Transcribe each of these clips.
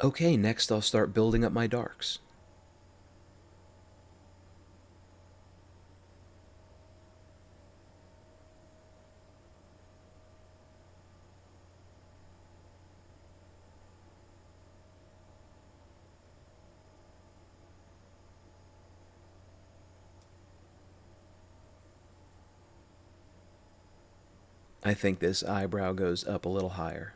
Okay, next I'll start building up my darks. I think this eyebrow goes up a little higher.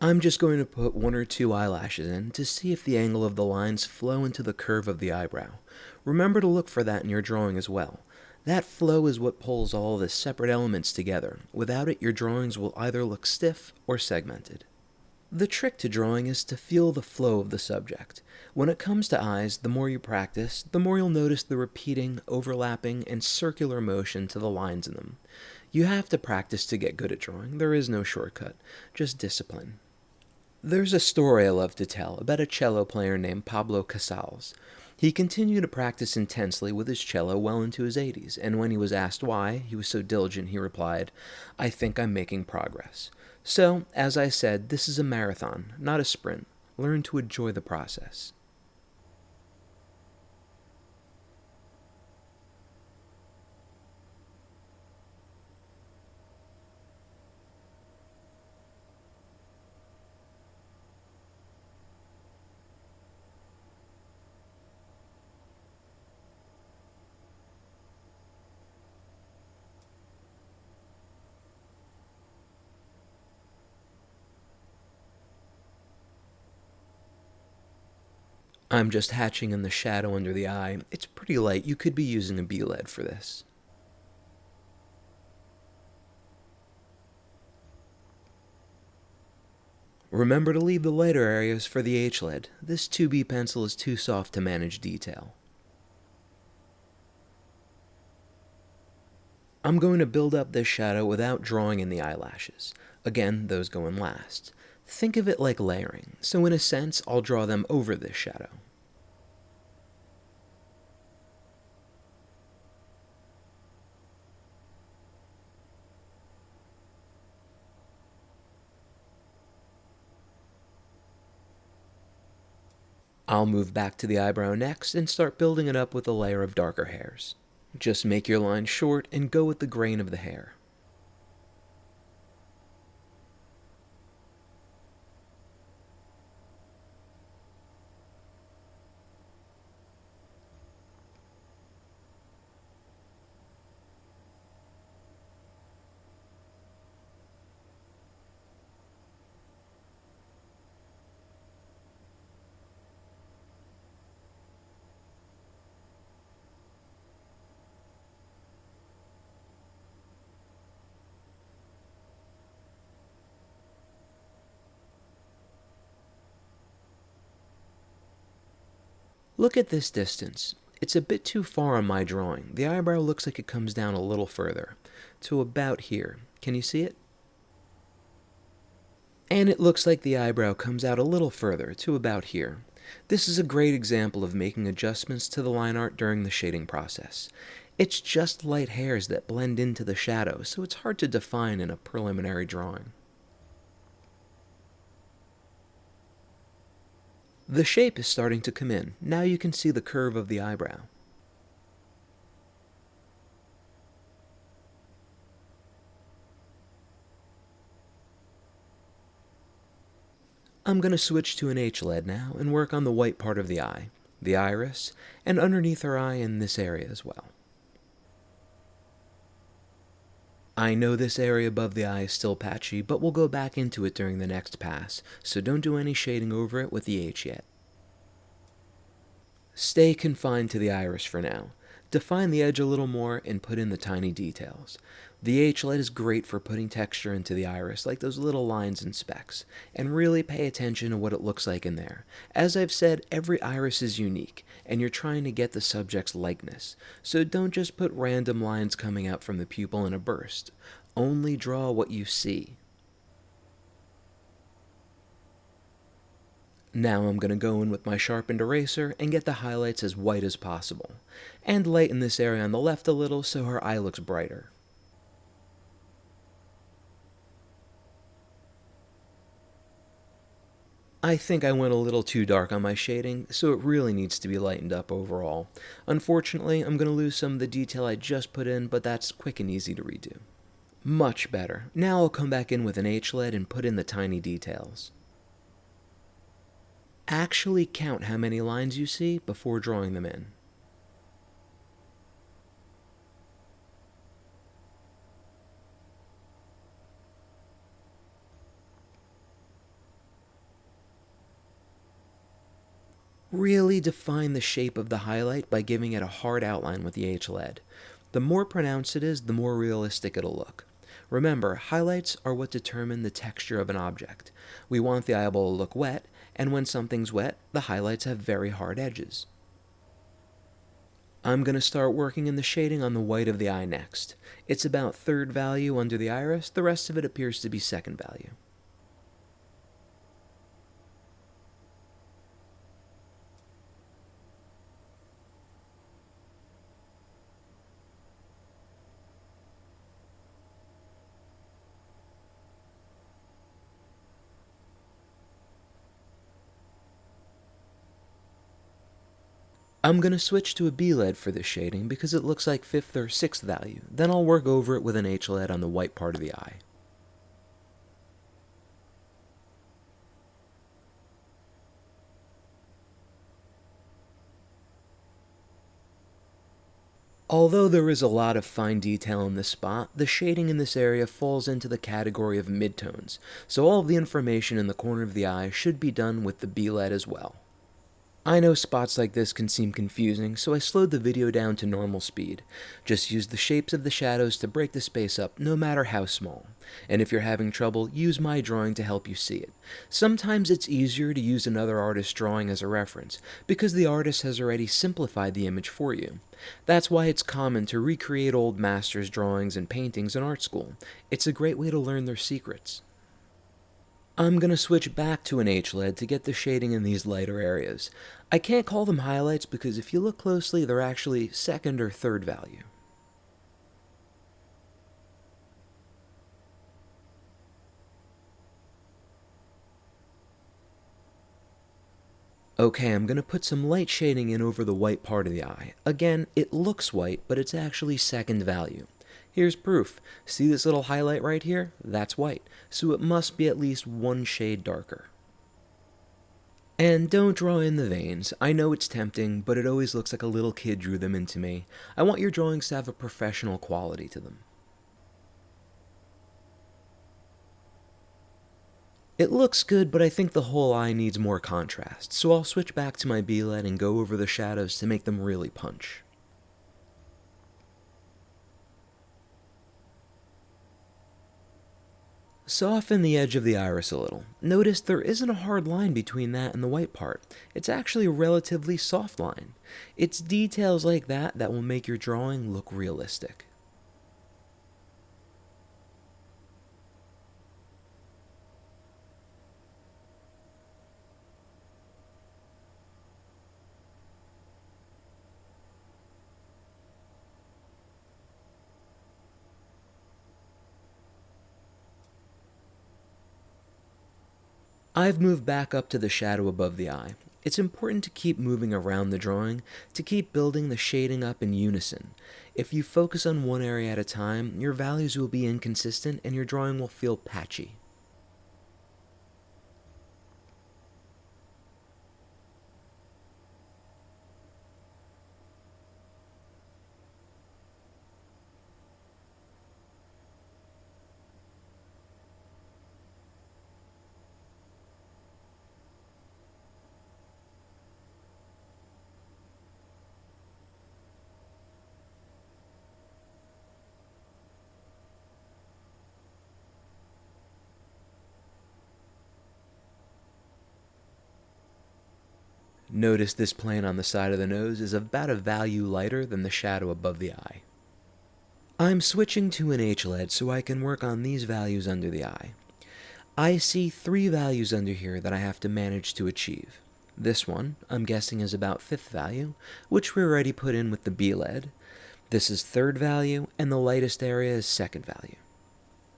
I'm just going to put one or two eyelashes in to see if the angle of the lines flow into the curve of the eyebrow. Remember to look for that in your drawing as well. That flow is what pulls all the separate elements together. Without it, your drawings will either look stiff or segmented. The trick to drawing is to feel the flow of the subject. When it comes to eyes, the more you practice, the more you'll notice the repeating, overlapping, and circular motion to the lines in them. You have to practice to get good at drawing. There is no shortcut, just discipline. There's a story I love to tell about a cello player named Pablo Casals. He continued to practice intensely with his cello well into his 80s, and when he was asked why he was so diligent, he replied, "I think I'm making progress." So, as I said, this is a marathon, not a sprint. Learn to enjoy the process. I'm just hatching in the shadow under the eye. It's pretty light. You could be using a B-lead for this. Remember to leave the lighter areas for the H-lead. This 2B pencil is too soft to manage detail. I'm going to build up this shadow without drawing in the eyelashes. Again, those go in last. Think of it like layering, so in a sense, I'll draw them over this shadow. I'll move back to the eyebrow next and start building it up with a layer of darker hairs. Just make your line short and go with the grain of the hair. Look at this distance. It's a bit too far on my drawing. The eyebrow looks like it comes down a little further, to about here. Can you see it? And it looks like the eyebrow comes out a little further, to about here. This is a great example of making adjustments to the line art during the shading process. It's just light hairs that blend into the shadow, so it's hard to define in a preliminary drawing. The shape is starting to come in. Now you can see the curve of the eyebrow. I'm going to switch to an H-lead now and work on the white part of the eye, the iris, and underneath her eye in this area as well. I know this area above the eye is still patchy, but we'll go back into it during the next pass, so don't do any shading over it with the H yet. Stay confined to the iris for now. Define the edge a little more and put in the tiny details. The H-LED is great for putting texture into the iris, like those little lines and specks, and really pay attention to what it looks like in there. As I've said, every iris is unique, and you're trying to get the subject's likeness, so don't just put random lines coming out from the pupil in a burst. Only draw what you see. Now I'm going to go in with my sharpened eraser and get the highlights as white as possible, and lighten this area on the left a little so her eye looks brighter. I think I went a little too dark on my shading, so it really needs to be lightened up overall. Unfortunately, I'm going to lose some of the detail I just put in, but that's quick and easy to redo. Much better. Now I'll come back in with an H-LED and put in the tiny details. Actually count how many lines you see before drawing them in. Really define the shape of the highlight by giving it a hard outline with the H-LED. The more pronounced it is, the more realistic it'll look. Remember, highlights are what determine the texture of an object. We want the eyeball to look wet, and when something's wet, the highlights have very hard edges. I'm going to start working in the shading on the white of the eye next. It's about third value under the iris, the rest of it appears to be second value. I'm going to switch to a B-LED for this shading because it looks like 5th or 6th value. Then I'll work over it with an H-LED on the white part of the eye. Although there is a lot of fine detail in this spot, the shading in this area falls into the category of midtones, so all of the information in the corner of the eye should be done with the B-LED as well. I know spots like this can seem confusing, so I slowed the video down to normal speed. Just use the shapes of the shadows to break the space up, no matter how small. And if you're having trouble, use my drawing to help you see it. Sometimes it's easier to use another artist's drawing as a reference, because the artist has already simplified the image for you. That's why it's common to recreate old masters' drawings and paintings in art school. It's a great way to learn their secrets. I'm going to switch back to an H-LED to get the shading in these lighter areas. I can't call them highlights because if you look closely, they're actually second or third value. Okay, I'm going to put some light shading in over the white part of the eye. Again, it looks white, but it's actually second value. Here's proof. See this little highlight right here? That's white, so it must be at least one shade darker. And don't draw in the veins. I know it's tempting, but it always looks like a little kid drew them into me. I want your drawings to have a professional quality to them. It looks good, but I think the whole eye needs more contrast, so I'll switch back to my B-LED and go over the shadows to make them really punch. Soften the edge of the iris a little. Notice there isn't a hard line between that and the white part. It's actually a relatively soft line. It's details like that that will make your drawing look realistic. I've moved back up to the shadow above the eye. It's important to keep moving around the drawing to keep building the shading up in unison. If you focus on one area at a time, your values will be inconsistent and your drawing will feel patchy. Notice this plane on the side of the nose is about a value lighter than the shadow above the eye. I'm switching to an HLED so I can work on these values under the eye. I see 3 values under here that I have to manage to achieve. This one, I'm guessing, is about 5th value, which we already put in with the B-LED. This is 3rd value, and the lightest area is 2nd value.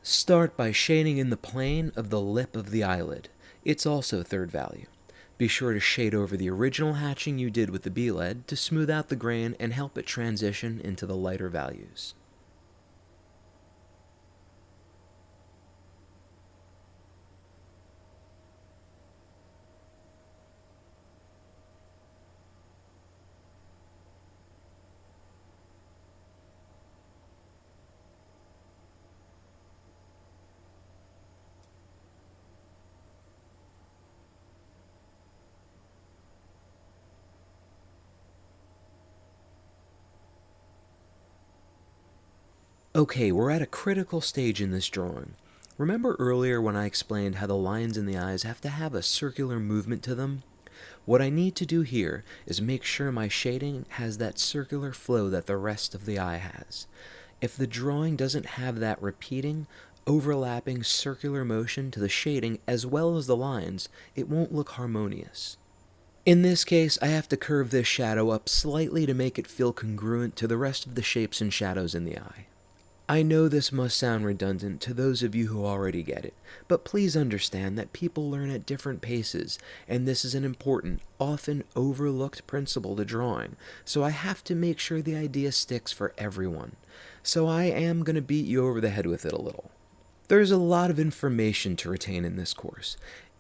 Start by shading in the plane of the lip of the eyelid. It's also 3rd value. Be sure to shade over the original hatching you did with the B-LED to smooth out the grain and help it transition into the lighter values. Okay, we're at a critical stage in this drawing. Remember earlier when I explained how the lines in the eyes have to have a circular movement to them? What I need to do here is make sure my shading has that circular flow that the rest of the eye has. If the drawing doesn't have that repeating, overlapping circular motion to the shading as well as the lines, it won't look harmonious. In this case, I have to curve this shadow up slightly to make it feel congruent to the rest of the shapes and shadows in the eye. I know this must sound redundant to those of you who already get it, but please understand that people learn at different paces, and this is an important, often overlooked principle to drawing, so I have to make sure the idea sticks for everyone. So I am going to beat you over the head with it a little. There's a lot of information to retain in this course,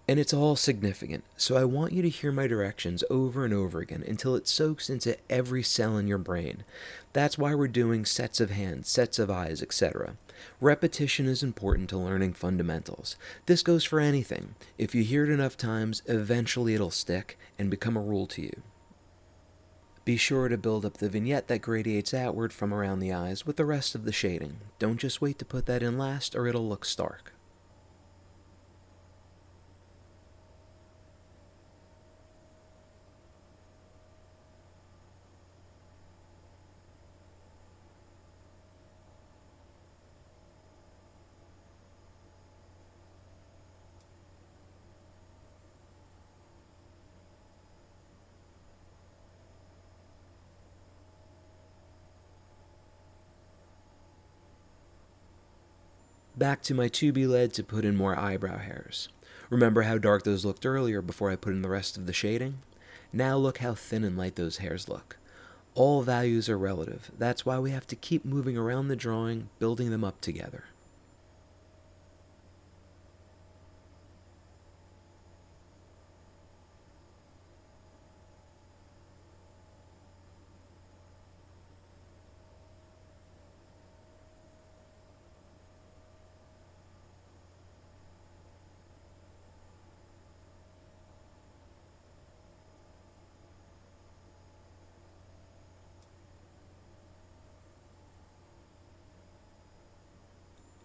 and it's all significant, so I want you to hear my directions over and over again until it soaks into every cell in your brain. That's why we're doing sets of hands, sets of eyes, etc. Repetition is important to learning fundamentals. This goes for anything. If you hear it enough times, eventually it'll stick and become a rule to you. Be sure to build up the vignette that gradiates outward from around the eyes with the rest of the shading. Don't just wait to put that in last or it'll look stark. Back to my 2B lead to put in more eyebrow hairs. Remember how dark those looked earlier before I put in the rest of the shading? Now look how thin and light those hairs look. All values are relative. That's why we have to keep moving around the drawing, building them up together.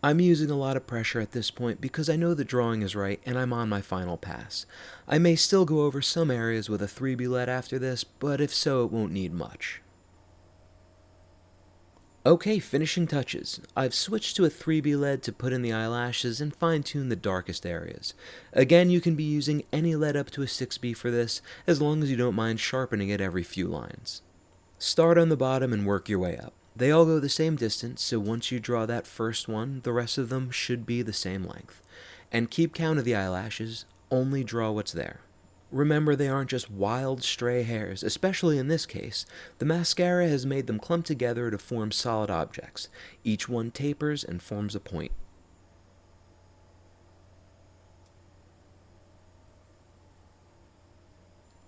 I'm using a lot of pressure at this point because I know the drawing is right and I'm on my final pass. I may still go over some areas with a 3B lead after this, but if so, it won't need much. Okay, finishing touches. I've switched to a 3B lead to put in the eyelashes and fine-tune the darkest areas. Again, you can be using any lead up to a 6B for this, as long as you don't mind sharpening it every few lines. Start on the bottom and work your way up. They all go the same distance, so once you draw that first one, the rest of them should be the same length. And keep count of the eyelashes, only draw what's there. Remember, they aren't just wild, stray hairs, especially in this case. The mascara has made them clump together to form solid objects. Each one tapers and forms a point.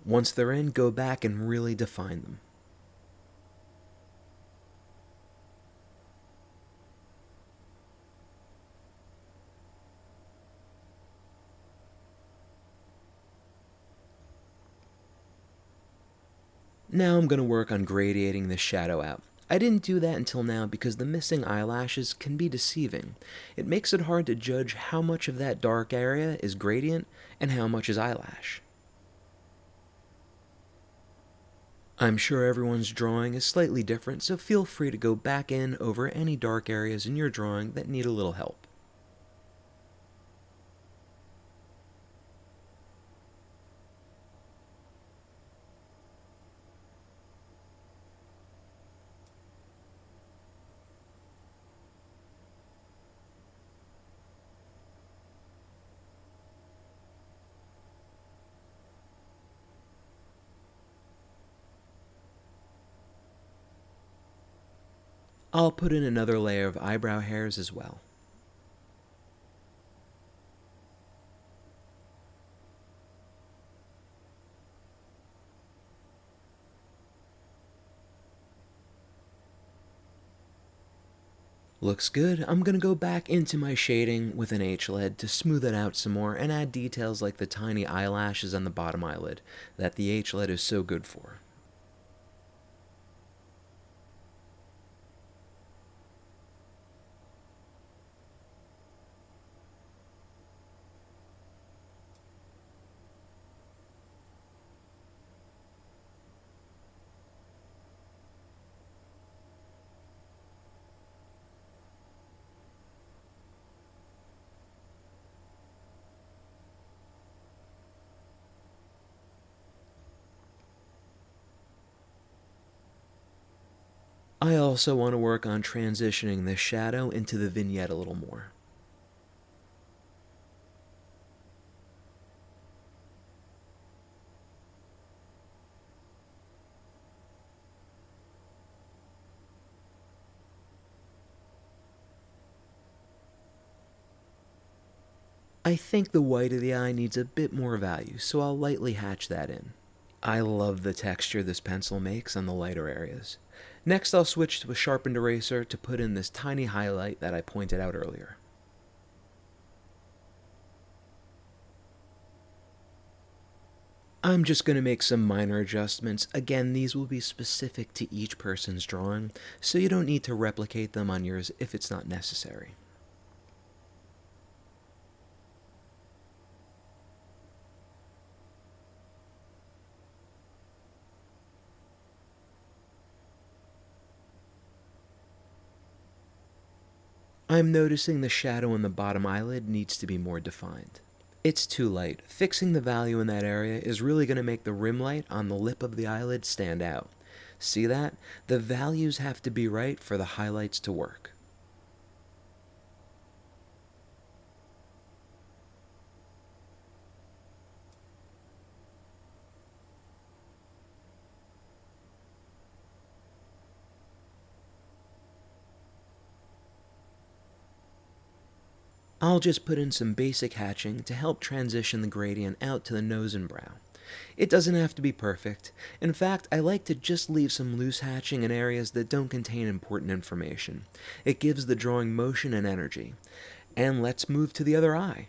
Once they're in, go back and really define them. Now I'm going to work on gradiating this shadow out. I didn't do that until now because the missing eyelashes can be deceiving. It makes it hard to judge how much of that dark area is gradient and how much is eyelash. I'm sure everyone's drawing is slightly different, so feel free to go back in over any dark areas in your drawing that need a little help. I'll put in another layer of eyebrow hairs as well. Looks good. I'm going to go back into my shading with an H-LED to smooth it out some more and add details like the tiny eyelashes on the bottom eyelid that the H-LED is so good for. I also want to work on transitioning the shadow into the vignette a little more. I think the white of the eye needs a bit more value, so I'll lightly hatch that in. I love the texture this pencil makes on the lighter areas. Next, I'll switch to a sharpened eraser to put in this tiny highlight that I pointed out earlier. I'm just going to make some minor adjustments. Again, these will be specific to each person's drawing, so you don't need to replicate them on yours if it's not necessary. I'm noticing the shadow in the bottom eyelid needs to be more defined. It's too light. Fixing the value in that area is really going to make the rim light on the lip of the eyelid stand out. See that? The values have to be right for the highlights to work. I'll just put in some basic hatching to help transition the gradient out to the nose and brow. It doesn't have to be perfect. In fact, I like to just leave some loose hatching in areas that don't contain important information. It gives the drawing motion and energy. And let's move to the other eye.